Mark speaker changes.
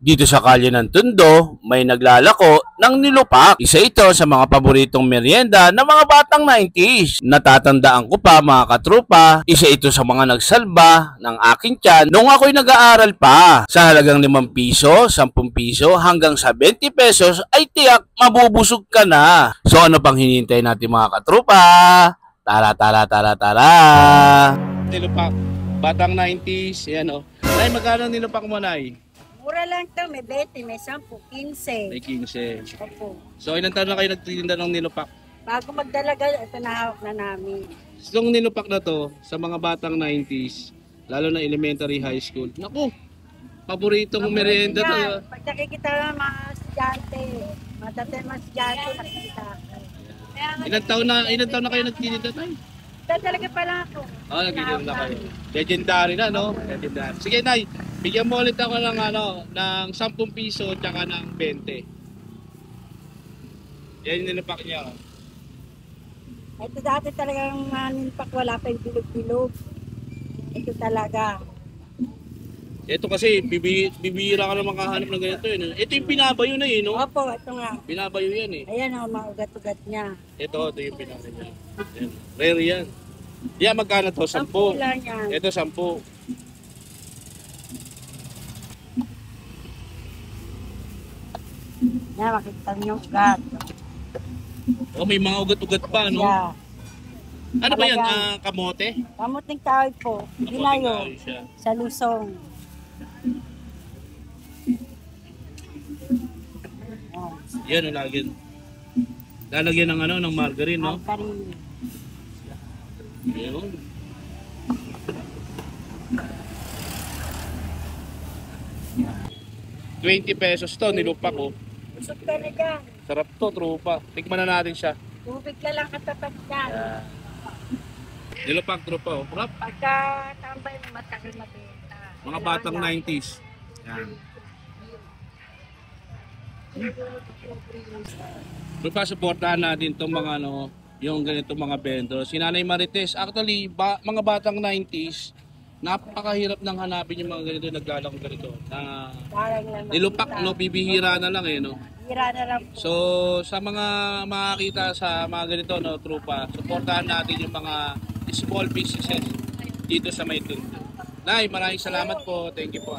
Speaker 1: Dito sa kalye ng Tondo, may naglalako ng nilupak. Isa ito sa mga paboritong merienda ng mga batang 90s. Natatandaan ko pa mga katrupa, isa ito sa mga nagsalba ng aking tiyan nung ako'y nag-aaral pa. Sa halagang 5 piso, 10 piso hanggang sa 20 pesos ay tiyak mabubusog ka na. So ano pang hinihintay natin mga katrupa? Tara! Nilupak, batang 90s, yan o. Nay, magkano nilupak mo, Nay?
Speaker 2: Mura lang to, may 20, may 10, 15.
Speaker 1: May 15.
Speaker 2: Opo.
Speaker 1: So ilang taon na kayo nagtitinda ng nilupak?
Speaker 2: Bago magdalaga, ito nahawak na namin.
Speaker 1: Itong nilupak na to, sa mga batang 90s, lalo na elementary, high school, naku, paboritong merienda to.
Speaker 2: Pag nakikita ng mga estudyante, mga estudyante, nakikita ako.
Speaker 1: Ilang taon na kayo nagtitinda tayo?
Speaker 2: Talaga pala ako.
Speaker 1: Nagtitinda na kayo. Legendary na, no? Legendary. Sige, Nay, bigyan mo ulit ako ng, ng 10 piso at saka ng 20. Yan yung nilupak niya.
Speaker 2: Ito dati talagang nilpak, wala pa yung bilog-bilog. Ito talaga.
Speaker 1: Ito kasi, bibira ka na makahanap ng ganito yun. Ito yung pinabayo na yun, no?
Speaker 2: Opo, ito nga.
Speaker 1: Pinabayo yan eh.
Speaker 2: Ayan ang mga ugat-ugat niya.
Speaker 1: Ito yung pinabayo niya. Ayan. Rare yan. Yan, magkano to? 10.
Speaker 2: 10 lang yan.
Speaker 1: Ito 10.
Speaker 2: Yan, makikita niyo yung ugat.
Speaker 1: Oh, may mga ugat-ugat pa, no?
Speaker 2: Yeah.
Speaker 1: Ano ba yan? Kamote?
Speaker 2: Kamuting kahoy po. Ginayo.
Speaker 1: Kamote siya.
Speaker 2: Sa Lusong. Oh.
Speaker 1: Yan, lalagyan ng ng margarine, no?
Speaker 2: Margarine.
Speaker 1: Yan. ₱20 to, nilupak ko.
Speaker 2: Busog ka na dyan.
Speaker 1: Sarap to, trupa. Tikman na natin siya.
Speaker 2: Tubig ka lang katapat dyan.
Speaker 1: Nilupak, trupa, oh. Rap.
Speaker 2: Pagka tambay mo, matagal mabenta.
Speaker 1: Mga batang 90s. Yan. Trupa, supportahan natin itong mga yung ganito mga vendors. Si Nanay Marites, actually, mga batang 90s, napakahirap nang hanapin yung mga ganito, naglalakong ganito. Na nilupak, no, bibihira na lang eh, no?
Speaker 2: Hira na lang po.
Speaker 1: So, sa mga makakita sa mga ganito, no, trupa, supportahan natin yung mga small businesses dito sa May Tondo. Nay, maraming salamat po. Thank you po.